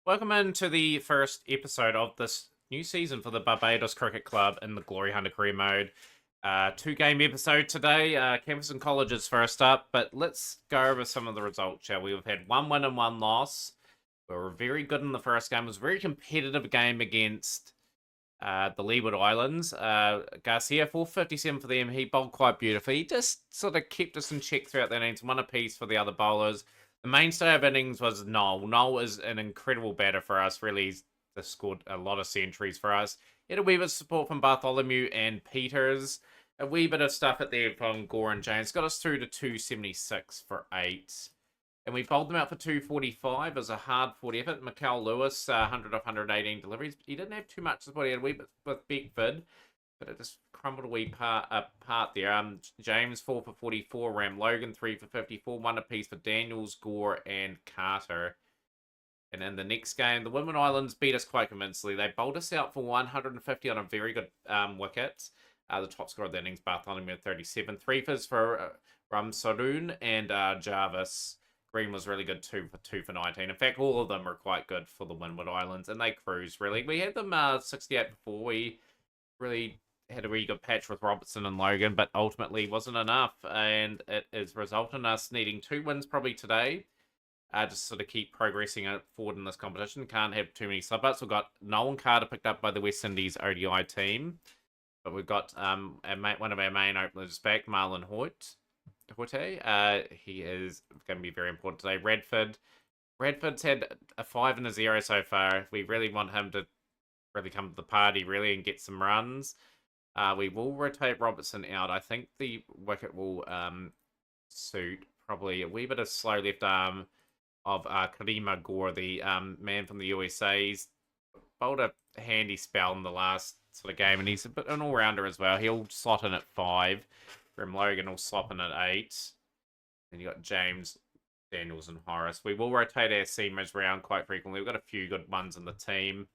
Welcome into the first episode of this new season for the Barbados Cricket Club in the Glory Hunter career mode. Two-game episode today. Campus and Colleges first up, but let's go over some of the results, shall we? We've had one win and one loss. We were very good in the first game. It was a very competitive game against the Leeward Islands. Garcia, 457 for them. He bowled quite beautifully. He just sort of kept us in check throughout the innings. One apiece for the other bowlers. The mainstay of innings was Noel. Noel is an incredible batter for us. Really, he's just scored a lot of centuries for us. He had a wee bit of support from Bartholomew and Peters. A wee bit of stuff at there from Gore and James. Got us through to 276 for 8. And we bowled them out for 245 as a hard 40 effort. Mikel Lewis, 100 off 118 deliveries. He didn't have too much as well. He had a wee bit with Beckford, but it just crumbled a wee part there. James, 4 for 44. Ram Logan, 3 for 54. One apiece for Daniels, Gore, and Carter. And in the next game, the Women Islands beat us quite convincingly. They bowled us out for 150 on a very good wicket. The top scorer of the innings, Bartholomew, 37. 3 for Ramsaroon and Jarvis. Green was really good, 2 for 19. In fact, all of them were quite good for the Windward Islands, and they cruised, really. We had them 68 before. We really had a really good patch with Robertson and Logan, but ultimately wasn't enough, and it has resulted in us needing 2 wins probably today. Just sort of keep progressing forward in this competition. Can't have too many sub-ups. We've got Nolan Carter picked up by the West Indies ODI team, but we've got one of our main openers back, Marlon Hoyt. He is going to be very important today. Radford's had a 5 and a 0 so far. We really want him to really come to the party, really, and get some runs. We will rotate Robertson out. I think the wicket will suit probably a wee bit of slow left arm of Karima Gore, the man from the USA. He's bowled a handy spell in the last sort of game, and he's a bit an all-rounder as well. He'll slot in at 5. Grim Logan will slop in at 8. And you got James, Daniels, and Horace. We will rotate our seamers around quite frequently. We've got a few good ones in the team.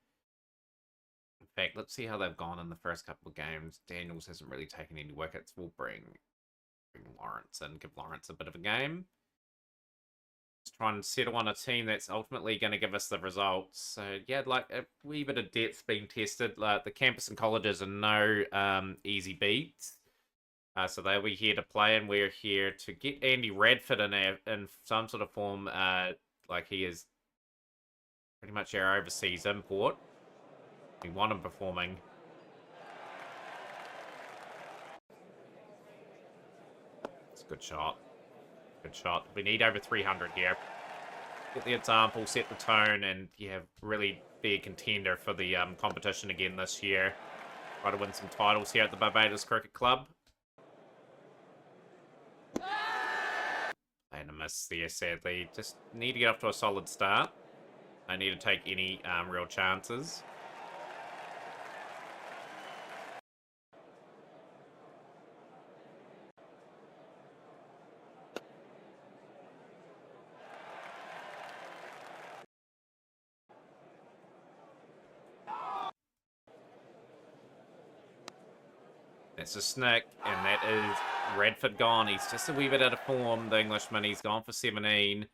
In fact, let's see how they've gone in the first couple of games. Daniels hasn't really taken any wickets. We'll bring Lawrence in, give Lawrence a bit of a game. Let's try and settle on a team that's ultimately going to give us the results. So, yeah, like a wee bit of depth being tested. Like the campus and colleges are no easy beats. So they'll be here to play, and we're here to get Andy Radford in some sort of form. Like he is pretty much our overseas import. We want him performing. It's a good shot. Good shot. We need over 300 here. Get the example, set the tone, and really be a contender for the competition again this year. Try to win some titles here at the Barbados Cricket Club. And a miss there, sadly. Just need to get off to a solid start. I need to take any real chances. That's a snick, and that is Radford gone. He's just a wee bit out of form, the Englishman. He's gone for 17.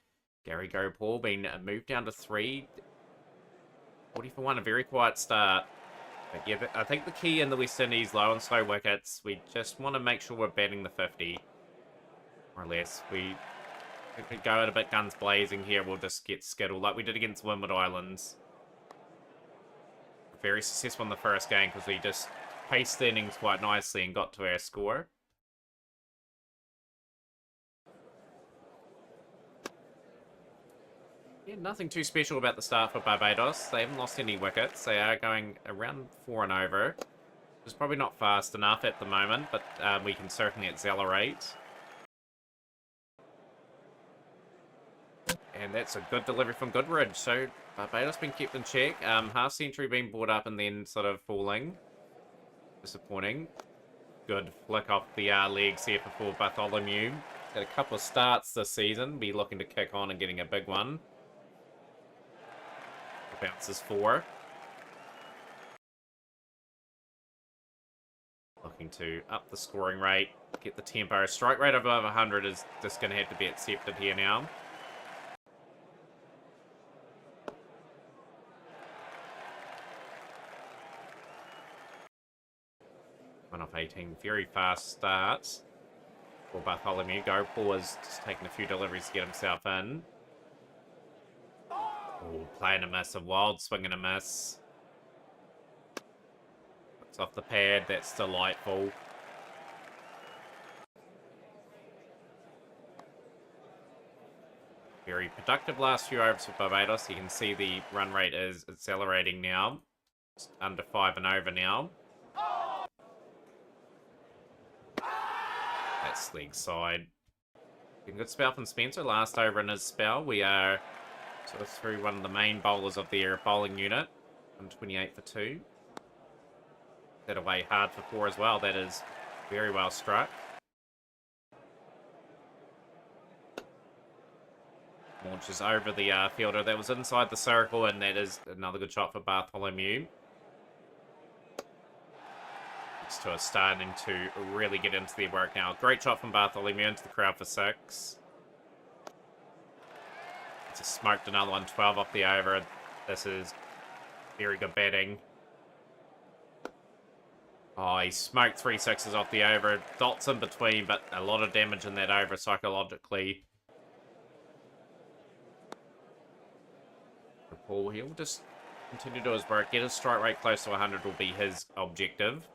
Gary Gopal been moved down to 3. 40 for 1, a very quiet start. But yeah, I think the key in the West Indies, low and slow wickets, we just want to make sure we're batting the 50. More or less. If we go out a bit guns blazing here, we'll just get skittled like we did against Windward Islands. Very successful in the first game because we just paced the innings quite nicely and got to our score. Yeah, nothing too special about the start for Barbados. They haven't lost any wickets. They are going around 4 and over. It's probably not fast enough at the moment, but we can certainly accelerate. And that's a good delivery from Goodridge. So Barbados been kept in check. Half century being brought up and then sort of falling. Disappointing. Good flick off the legs here for Bartholomew. Got a couple of starts this season. Be looking to kick on and getting a big one. Bounces 4. Looking to up the scoring rate, get the tempo. Strike rate above 100 is just going to have to be accepted here now. off 18. Very fast starts for Bartholomew. Paul is just taking a few deliveries to get himself in. Oh, playing a miss. A wild swing and a miss. Looks off the pad. That's delightful. Very productive last few overs for Barbados. You can see the run rate is accelerating now. Just under 5 and over now. That's leg side. Good spell from Spencer. Last over in his spell. We are sort of through one of the main bowlers of their bowling unit. 128 for 2. That away hard for 4 as well. That is very well struck. Launches over the fielder. That was inside the circle, and that is another good shot for Bartholomew. These two are starting to really get into their work now. Great shot from Bartholomew into the crowd for 6. Just smoked another one, 12 off the over. This is very good batting. Oh, he smoked 3 sixes off the over. Dots in between, but a lot of damage in that over psychologically. Paul, he'll just continue to do his work. Get his strike rate close to 100 will be his objective.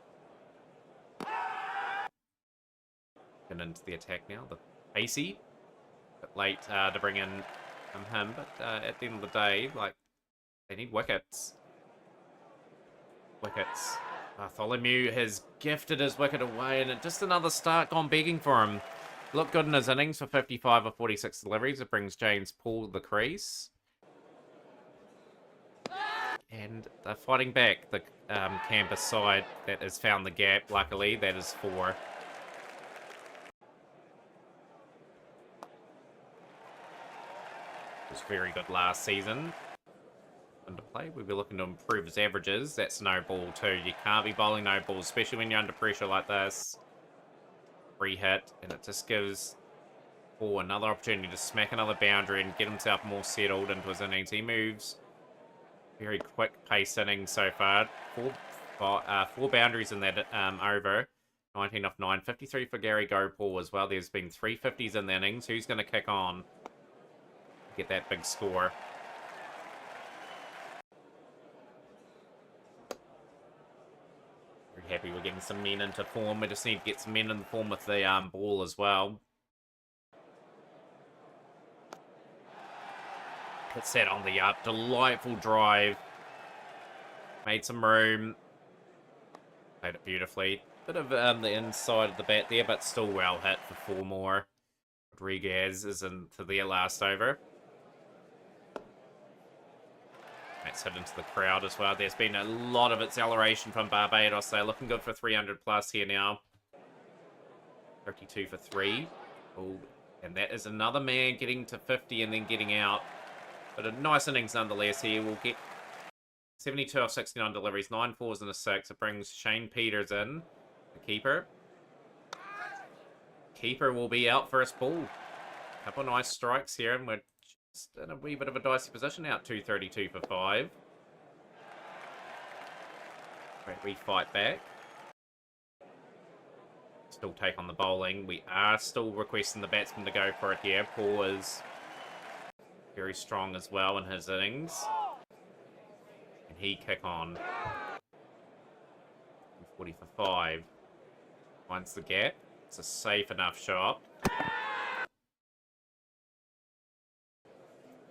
Get into the attack now. The pacey. Bit late to bring in him, but at the end of the day, like, they need wickets. Wickets. Bartholomew has gifted his wicket away, and just another start gone begging for him. Looked good in his innings for 55 of 46 deliveries. It brings James Paul to the crease. And they're fighting back. The campus side that has found the gap, luckily, that is 4. It was very good last season. Under play, we'll be looking to improve his averages. That's no ball too. You can't be bowling no balls, especially when you're under pressure like this. Free hit, and it just gives Paul another opportunity to smack another boundary and get himself more settled into his innings. He moves very quick pace innings so far. Four boundaries in that over. 19 off 9. 53 for Gary Gopal as well. There's been 3 50s in the innings. Who's going to kick on? Get that big score. Very happy we're getting some men into form. We just need to get some men in form with the ball as well. Hits that on the up. Delightful drive. Made some room. Played it beautifully. Bit of the inside of the bat there, but still well hit for 4 more. Rodriguez is into their last over. That's hit into the crowd as well. There's been a lot of acceleration from Barbados. They're looking good for 300 plus here now. 32 for 3. Oh, and that is another man getting to 50 and then getting out. But a nice innings nonetheless here. We'll get 72 off 69 deliveries, 9 fours and a 6. It brings Shane Peters in, the keeper. Keeper will be out for his ball. Couple of nice strikes here, and we're just in a wee bit of a dicey position out. 232 for 5. Right, we fight back. Still take on the bowling. We are still requesting the batsman to go for it here. Paul is very strong as well in his innings. And he kick on. 40 for 5. Finds the gap. It's a safe enough shot.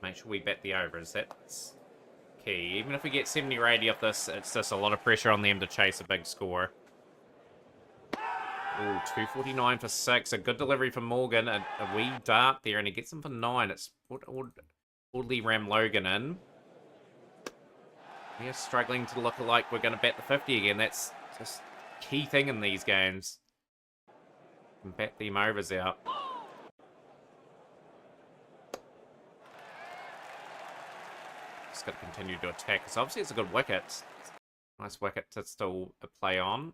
Make sure we bat the overs. That's key. Even if we get 70 or 80 off this, it's just a lot of pressure on them to chase a big score. Ooh, 249 for 6. A good delivery from Morgan. A wee dart there, and he gets them for 9. It's Audley Ram Logan in. We're struggling to look like we're going to bat the 50 again. That's just a key thing in these games. And bat them overs out. Just got to continue to attack. Because obviously it's a good wicket. Nice wicket to still play on.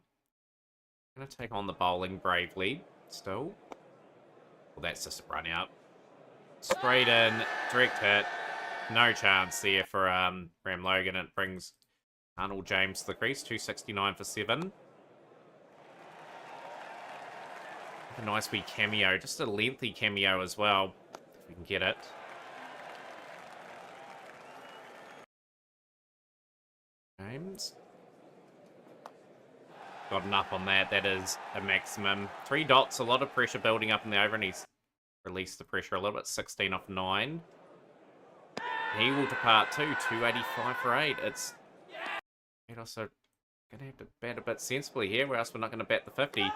Going to take on the bowling bravely. Still. Well, that's just a run out. Straight in, direct hit. No chance there for Ram Logan. It brings Arnold James to the crease. 269 for 7. A nice wee cameo, just a lengthy cameo as well, if we can get it. James. Got an up on that. That is a maximum. 3 dots, a lot of pressure building up in the over, and he's released the pressure a little bit. 16 off 9. He will depart too. 285 for 8. It's also going to have to bat a bit sensibly here, or else we're not going to bat the 50.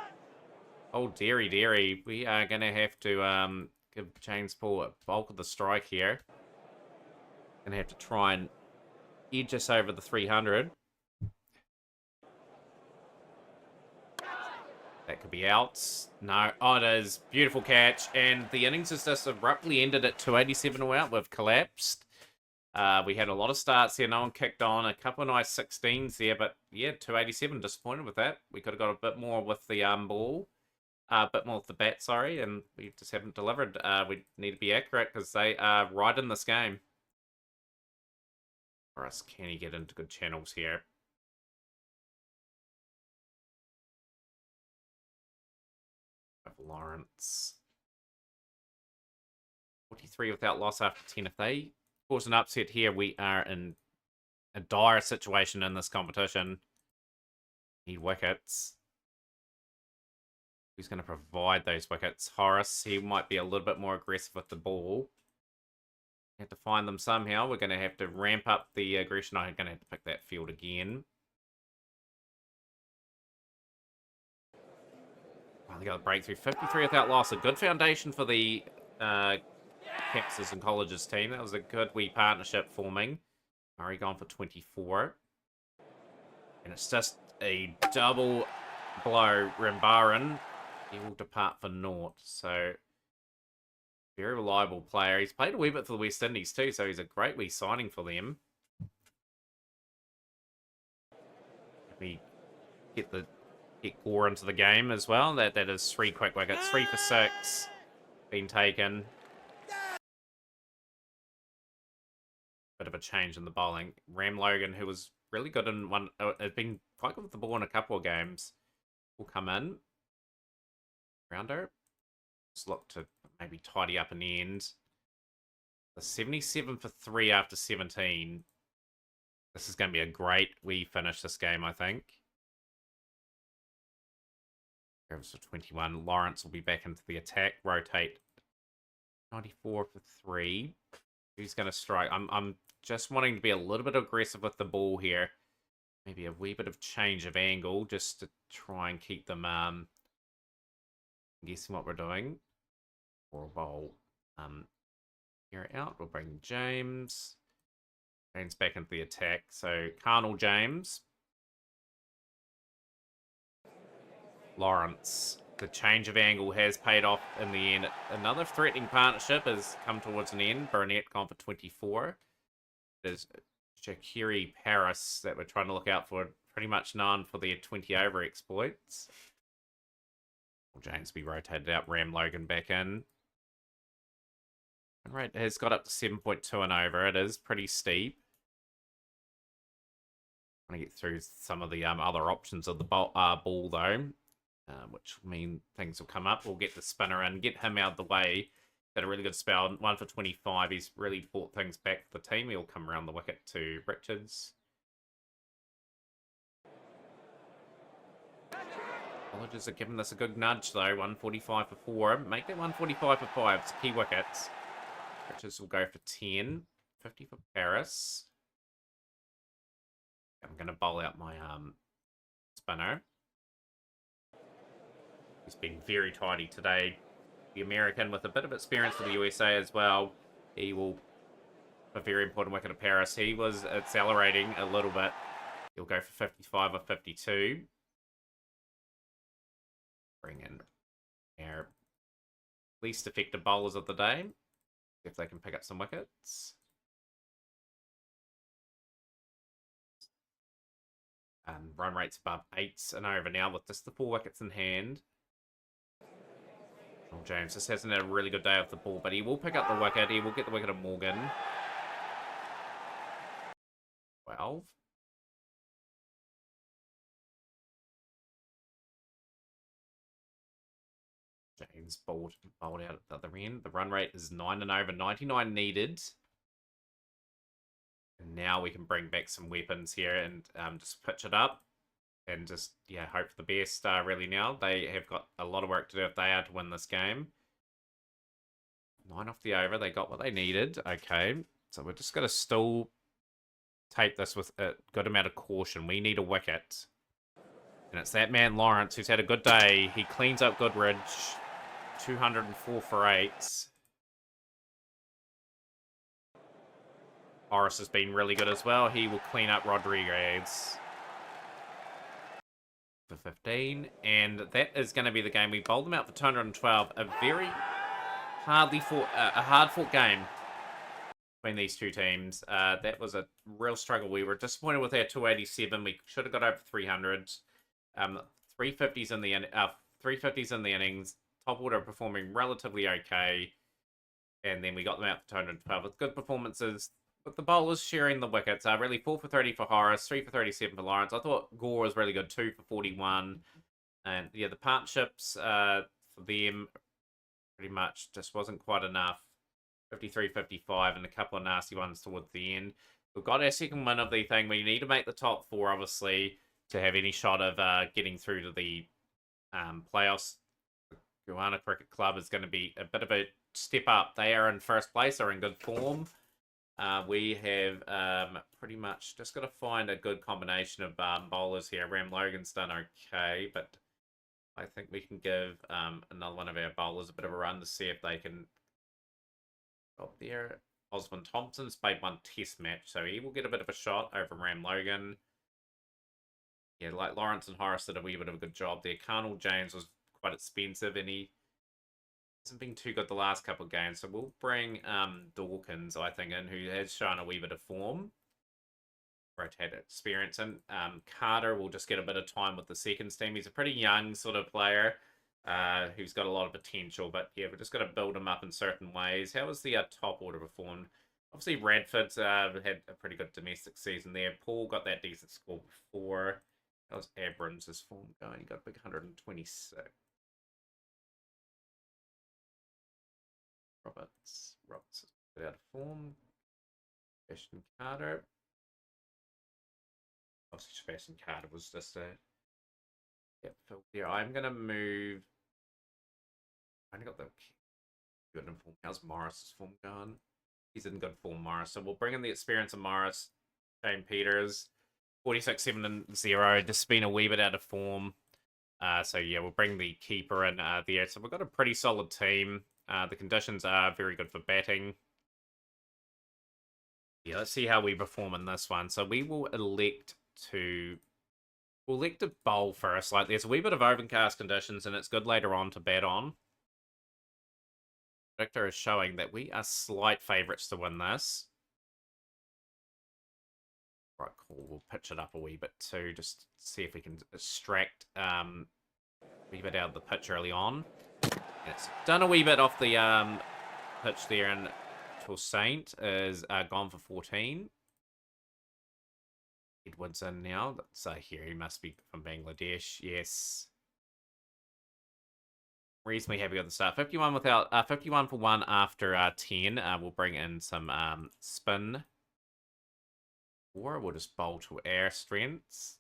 Oh, dearie. We are going to have to give James Paul a bulk of the strike here. Going to have to try and edge us over the 300. That could be out. No. Oh, it is. Beautiful catch. And the innings has just abruptly ended at 287 all out. We've collapsed. We had a lot of starts here. No one kicked on. A couple of nice 16s there. But yeah, 287. Disappointed with that. We could have got a bit more with the ball. A bit more with the bat, sorry. And we just haven't delivered. We need to be accurate because they are right in this game. For us, can he get into good channels here? Lawrence. 43 without loss after 10. If they cause an upset here, we are in a dire situation in this competition. Need wickets. Who's going to provide those wickets? Horace. He might be a little bit more aggressive with the ball. Have to find them somehow. We're going to have to ramp up the aggression. I'm going to have to pick that field again. Finally got a breakthrough. 53 without loss. A good foundation for the campuses and colleges team. That was a good wee partnership forming. Murray gone for 24. And it's just a double blow. Rambaran, he will depart for naught. So, very reliable player. He's played a wee bit for the West Indies too, so he's a great wee signing for them. Let me get Gore into the game as well. That is 3 quick wickets. 3 for 6 been taken. Bit of a change in the bowling. Ram Logan, who was really good in one, has been quite good with the ball in a couple of games, will come in. Rounder. Just look to maybe tidy up in the end. The 77 for 3 after 17. This is going to be a great wee finish this game, I think. For 21. Lawrence will be back into the attack. Rotate. 94 for 3. Who's going to strike? I'm just wanting to be a little bit aggressive with the ball here. Maybe a wee bit of change of angle just to try and keep them guessing what we're doing. Or a bowl. Here out. We'll bring James. James back into the attack. So Carnal James. Lawrence. The change of angle has paid off in the end. Another threatening partnership has come towards an end. Burnett gone for 24. There's Shakiri Paris that we're trying to look out for. Pretty much known for their 20 over exploits. James be rotated out. Ram Logan back in. Run rate has got up to 7.2 and over. It is pretty steep. I'm going to get through some of the other options of the ball though. Which will mean things will come up. We'll get the spinner in, get him out of the way. Got a really good spell. 1 for 25. He's really brought things back for the team. He'll come around the wicket to Richards. Colleges are giving this a good nudge though. 145 for 4. Make that 145 for 5. It's key wickets. Richards will go for 10. 50 for Paris. I'm going to bowl out my spinner. He's been very tidy today. The American with a bit of experience for the USA as well. He will a very important wicket of Paris. He was accelerating a little bit. He'll go for 55 or 52. Bring in our least effective bowlers of the day. See if they can pick up some wickets. Run rates above 8 and over now with just the 4 wickets in hand. Oh, James just hasn't had a really good day off the ball, but he will pick up the wicket. He will get the wicket of Morgan. 12. James bowled out at the other end. The run rate is 9 and over, 99 needed. And now we can bring back some weapons here and just pitch it up. And just, yeah, hope for the best, really, now. They have got a lot of work to do if they are to win this game. 9 off the over. They got what they needed. Okay. So we're just going to still take this with a good amount of caution. We need a wicket. And it's that man, Lawrence, who's had a good day. He cleans up Goodridge. 204 for 8. Horace has been really good as well. He will clean up Rodriguez for 15. And that is going to be the game. We bowled them out for 212. A very hard-fought game between these two teams. That was a real struggle. We were disappointed with our 287. We should have got over 300. 350s in the 350s in the innings. Top order performing relatively okay. And then we got them out for 212 with good performances. With the bowlers sharing the wickets, really 4 for 30 for Horace, 3 for 37 for Lawrence. I thought Gore was really good, 2 for 41. And yeah, the partnerships for them pretty much just wasn't quite enough. 53, 55, and a couple of nasty ones towards the end. We've got our second win of the thing. We need to make the top 4, obviously, to have any shot of getting through to the playoffs. The Guyana Cricket Club is going to be a bit of a step up. They are in first place, are in good form. We have pretty much just got to find a good combination of bowlers here. Ram Logan's done okay, but I think we can give another one of our bowlers a bit of a run to see if they can up there. Osmond Thompson's played one test match, so he will get a bit of a shot over Ram Logan. Yeah, like Lawrence and Horace did a wee bit of a good job there. Carnell James was quite expensive, and he hasn't been too good the last couple of games. So we'll bring Dawkins, I think, in, who has shown a wee bit of form. Rotate experience. And Carter will just get a bit of time with the seconds team. He's a pretty young sort of player who's got a lot of potential. But yeah, we're just got to build him up in certain ways. How was the top order performed? Obviously, Radford's had a pretty good domestic season there. Paul got that decent score before. That was Abrams' form going. He got a big 126. Roberts is out of form. Sebastian Carter. Obviously, Sebastian Carter was just a yeah. I'm gonna move. I only got the good in form. How's Morris's form going? He's in good form, Morris. So we'll bring in the experience of Morris. Shane Peters, 46, 7 and 0. Just been a wee bit out of form. So yeah, we'll bring the keeper in there. So we've got a pretty solid team. The conditions are very good for batting. Yeah, let's see how we perform in this one. So we will elect to bowl first. Like, there's a wee bit of overcast conditions, and it's good later on to bat on. Victor is showing that we are slight favourites to win this. Right, cool. We'll pitch it up a wee bit too, just see if we can extract a wee bit out of the pitch early on. It's done a wee bit off the pitch there, and Saint is gone for 14. Edwards in now. That's here. He must be from Bangladesh. Yes. Reasonably happy with the start. 51 without 51 for 1 after 10. We'll bring in some spin. Or we'll just bowl to our strengths.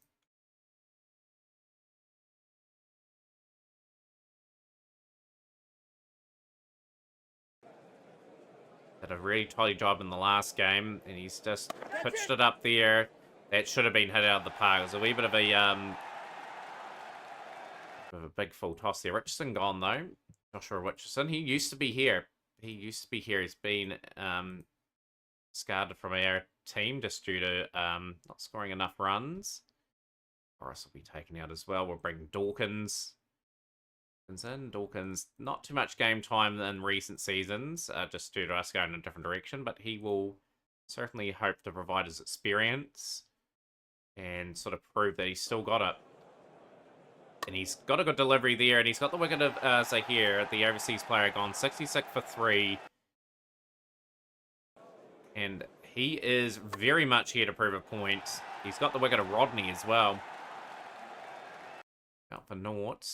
Did a really tidy job in the last game, and he's just pitched it up there. That should have been hit out of the park. It was a wee bit of a big full toss there. Richardson gone though. Joshua Richardson. He used to be here. He's been discarded from our team just due to not scoring enough runs. Horace will be taken out as well. We'll bring Dawkins in. Dawkins, not too much game time in recent seasons, just due to us going in a different direction, but he will certainly hope to provide his experience and sort of prove that he's still got it. And he's got a good delivery there, and he's got the wicket of Zahir, the overseas player, gone 66 for 3. And he is very much here to prove a point. He's got the wicket of Rodney as well. Out for naught.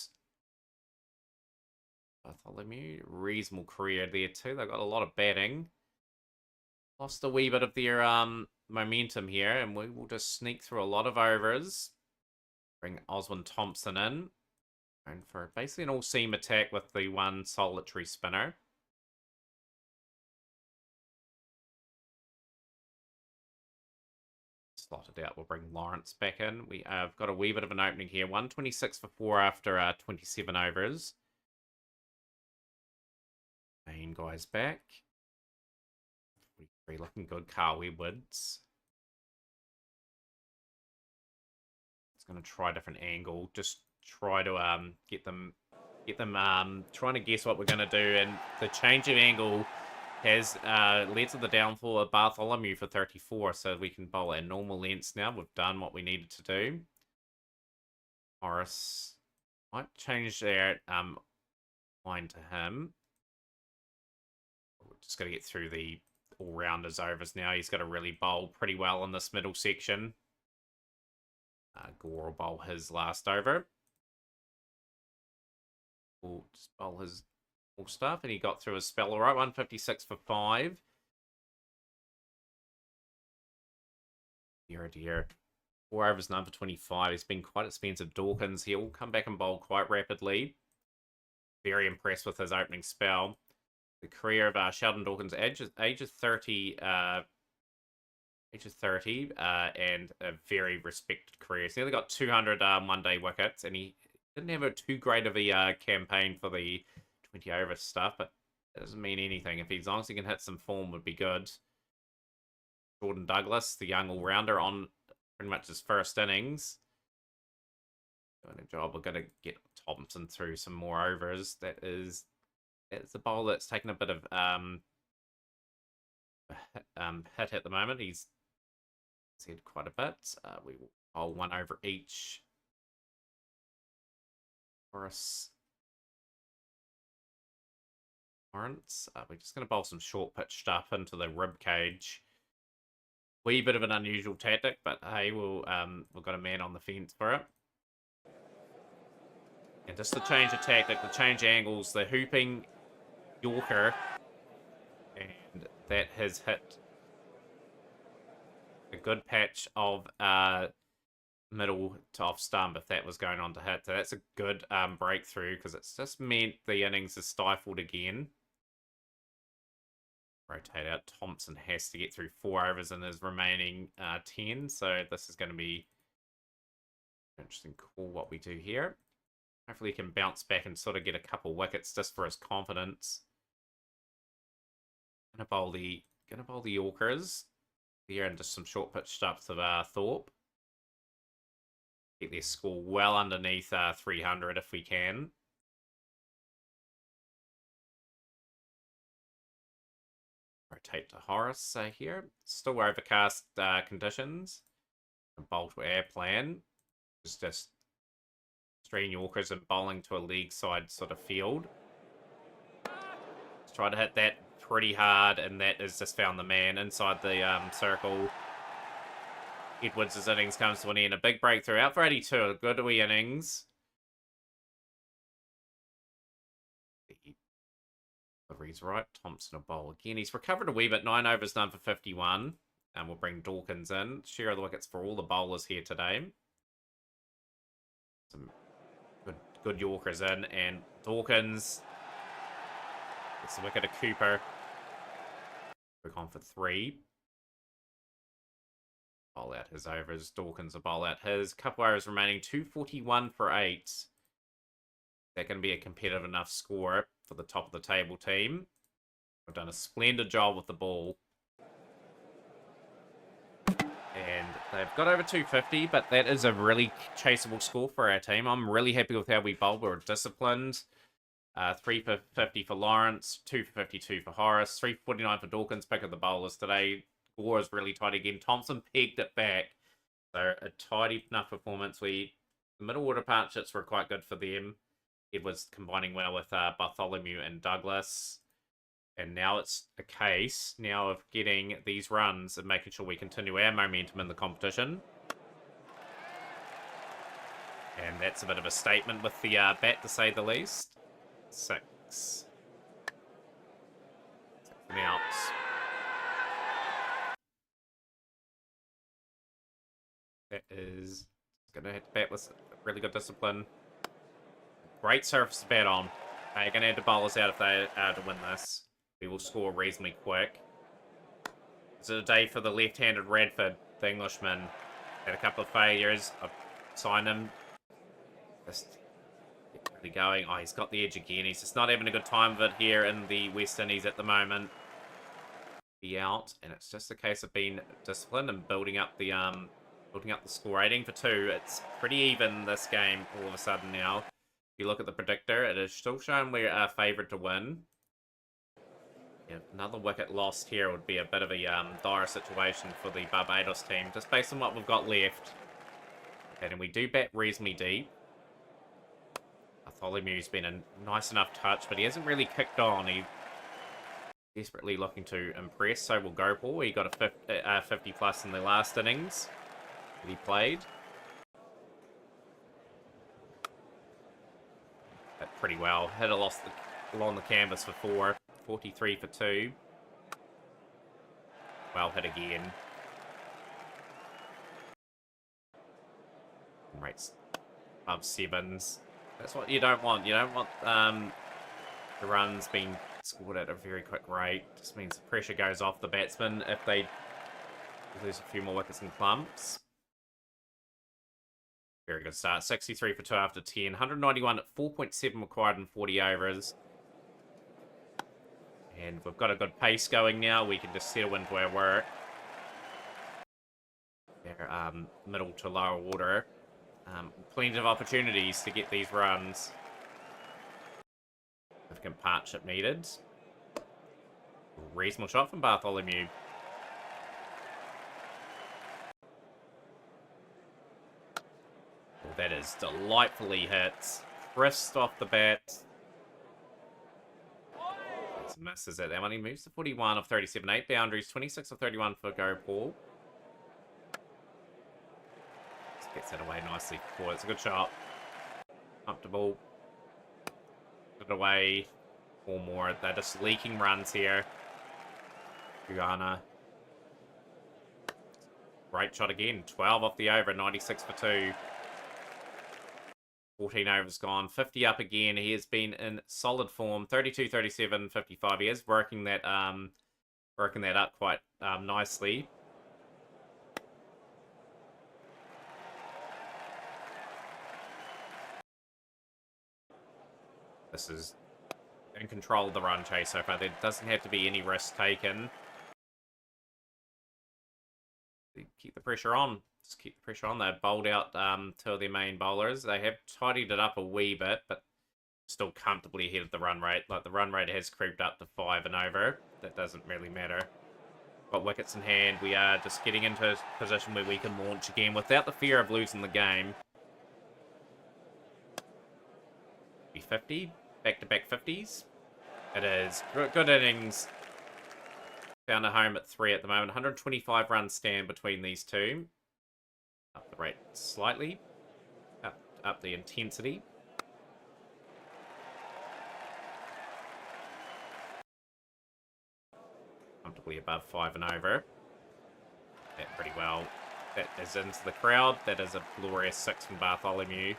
Bartholomew, reasonable career there too. They've got a lot of batting. Lost a wee bit of their momentum here, and we will just sneak through a lot of overs. Bring Oswin Thompson in. And for basically an all-seam attack with the one solitary spinner. Slotted out, we'll bring Lawrence back in. We have got a wee bit of an opening here. 126 for 4 after 27 overs. Main guy's back. 43 looking good. Carl Edwards. It's going to try a different angle. Just try to get them trying to guess what we're going to do. And the change of angle has led to the downfall of Bartholomew for 34, so we can bowl at normal lengths now. We've done what we needed to do. Horace might change their line to him. We're just got to get through the all-rounders overs now. He's got to really bowl pretty well in this middle section. Gore will bowl his last over. We'll just bowl his all stuff, and he got through his spell all right. 156 for 5. Dear, dear. 4 overs, none for 25. He's been quite expensive. Dawkins, he'll come back and bowl quite rapidly. Very impressed with his opening spell. The career of Sheldon Dawkins, age of 30, and a very respected career. He's nearly got 200 one-day wickets, and he didn't have too great of a campaign for the 20 over stuff, but that doesn't mean anything. As long as he can hit some form, would be good. Jordan Douglas, the young all-rounder, on pretty much his first innings. Doing a job. We're going to get Thompson through some more overs. That's a bowl that's taken a bit of hit at the moment. He's had quite a bit. We will bowl 1 over each. Horace. Lawrence. We're just going to bowl some short pitch stuff into the rib cage. Wee bit of an unusual tactic, but hey, we've got a man on the fence for it. And just to change the tactic, the change angles, the hooping Yorker, and that has hit a good patch of middle to off stump if that was going on to hit. So that's a good breakthrough, because it's just meant the innings is stifled again. Rotate out. Thompson has to get through 4 overs in his remaining 10. So this is going to be an interesting call what we do here. Hopefully he can bounce back and sort of get a couple wickets just for his confidence. Gonna bowl the Yorkers here, and just some short pitch stuff to Thorpe. Get their score well underneath 300 if we can. Rotate to Horace here. Still overcast conditions. Bowl to air plan. It's just Australian Yorkers and bowling to a league side sort of field. Let's try to hit that pretty hard, and that has just found the man inside the circle. Edwards' innings comes to an end. A big breakthrough. Out for 82. A good wee innings. Delivery's right. Thompson will bowl again. He's recovered a wee bit. 9 overs, none for 51. And we'll bring Dawkins in. Share of the wickets for all the bowlers here today. Some good Yorkers in. And Dawkins gets the wicket of Cooper. We're on for 3. Bowl out his overs. Dawkins will bowl out his. Couple overs remaining. 241 for 8. Is that going to be a competitive enough score for the top of the table team? We've done a splendid job with the ball. And they've got over 250, but that is a really chaseable score for our team. I'm really happy with how we bowled. We were disciplined. 3 for 50 for Lawrence, 2 for 52 for Horace, 3 for 49 for Dawkins. Pick of the bowlers today. Gore is really tight again. Thompson pegged it back. So a tidy enough performance. The middle order partnerships were quite good for them. It was combining well with Bartholomew and Douglas. And now it's a case now of getting these runs and making sure we continue our momentum in the competition. And that's a bit of a statement with the bat, to say the least. 6. And out. That is going to hit the bat with really good discipline. Great surface to bat on. You're going to have to bowl us out if they are to win this. We will score reasonably quick. It's a day for the left-handed Radford, the Englishman. Had a couple of failures. I've signed him. Just get really going. Oh, he's got the edge again. He's just not having a good time of it here in the West Indies at the moment. Be out, and it's just a case of being disciplined and building up the score. 18 for 2. It's pretty even this game all of a sudden now. If you look at the predictor, it is still showing we're favourite to win. Yeah, another wicket lost here would be a bit of a dire situation for the Barbados team, just based on what we've got left. And we do bat reasonably deep. Bartholomew's been a nice enough touch, but he hasn't really kicked on. He's desperately looking to impress, so we'll go Paul. He got a 50 plus in the last innings that he played. Hit pretty well. Hit along the canvas for 4. 43 for 2. Well hit again. Rates above 7s. That's what you don't want. You don't want the runs being scored at a very quick rate. Just means the pressure goes off the batsman if they lose a few more wickets in clumps. Very good start. 63 for 2 after 10. 191 at 4.7 required in 40 overs. And we've got a good pace going now. We can just settle into our work. They're middle to lower order. Plenty of opportunities to get these runs. Significant partnership needed. Reasonable shot from Bartholomew. Oh, that is delightfully hit. Crisp off the bat. Misses it. That one. He moves to 41 of 37. 8 boundaries. 26 of 31 for Go Paul. Just gets that away nicely. Oh, it's a good shot. Comfortable. Put it away. 4 more. They're just leaking runs here. Guyana. Great shot again. 12 off the over. 96 for 2. 14 overs gone. 50 up again. He has been in solid form. 32, 37, 55. He is working that up quite nicely. This is in control of the run chase so far. There doesn't have to be any risk taken. Keep the pressure on. Just keep the pressure on. They've bowled out 2 of their main bowlers. They have tidied it up a wee bit, but still comfortably ahead of the run rate. Like, the run rate has creeped up to 5 and over. That doesn't really matter. Got wickets in hand. We are just getting into a position where we can launch again without the fear of losing the game. 50. Back-to-back 50s. It is. Good innings. Found a home at 3 at the moment. 125 runs stand between these two. Up the rate slightly. Up the intensity. Comfortably above 5 and over. That pretty well. That is into the crowd. That is a glorious 6 from Bartholomew.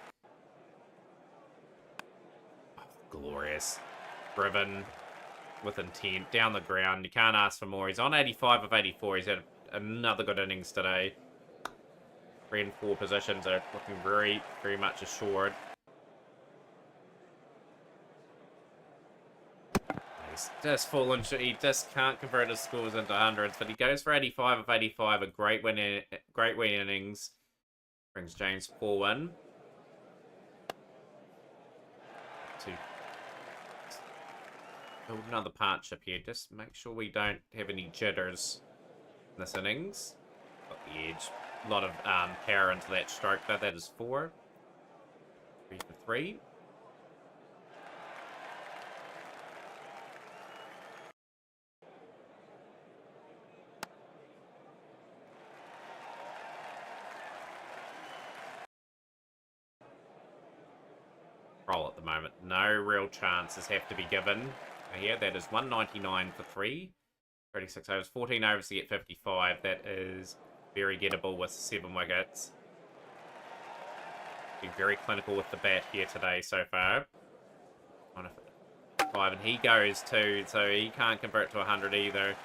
Oh, glorious. Driven with intent. Down the ground. You can't ask for more. He's on 85 of 84. He's had another good innings today. 3 and 4 positions are looking very, very much assured. He's just fallen. He just can't convert his scores into hundreds, but he goes for 85 of 85. A great win innings. Brings James Corwin to build another partnership here. Just make sure we don't have any jitters in this innings. Got the edge. A lot of power into that stroke, though. That is 4. 3 for 3. Roll at the moment. no real chances have to be given here. That is 199 for 3. 36 overs, 14 overs to get 55. That is very gettable with 7 wickets. Been very clinical with the bat here today so far. 5, and he goes too, so he can't convert to 100 either.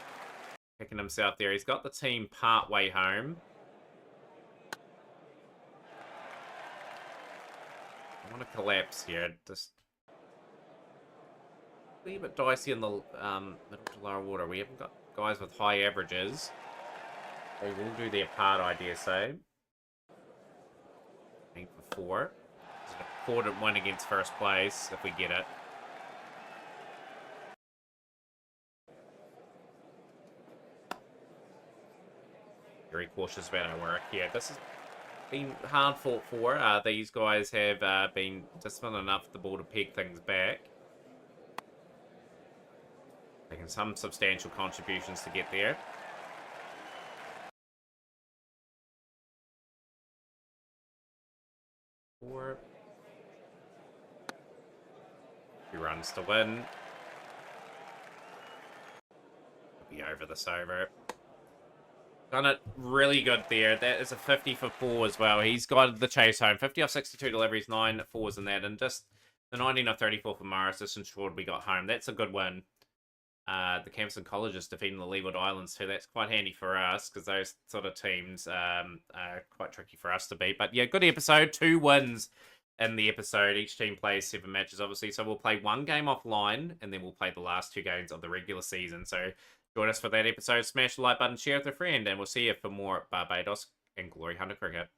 Picking himself there. He's got the team part way home. I want to collapse here. Just a little bit dicey in the middle to lower water. We haven't got guys with high averages. They will do their part, I dare say. I think for 4. It's an important win against first place if we get it. Very cautious about our work here. This has been hard fought for. These guys have been disciplined enough the ball to peg things back. Making some substantial contributions to get there. Four. 2 runs to win. We'll be over this over. Done it really good there. That is a 50 for 4 as well. He's guided the chase home. 50 off 62 deliveries, 9 fours in that. And just the 19 off 34 for Morris just ensured we got home. That's a good win. The Campson Colleges defeating the Leeward Islands too. That's quite handy for us because those sort of teams are quite tricky for us to beat. But yeah, good episode. 2 wins in the episode. Each team plays 7 matches, obviously. So we'll play 1 game offline and then we'll play the last 2 games of the regular season. So join us for that episode. Smash the like button, share with a friend, and we'll see you for more Barbados and Glory Hunter Cricket.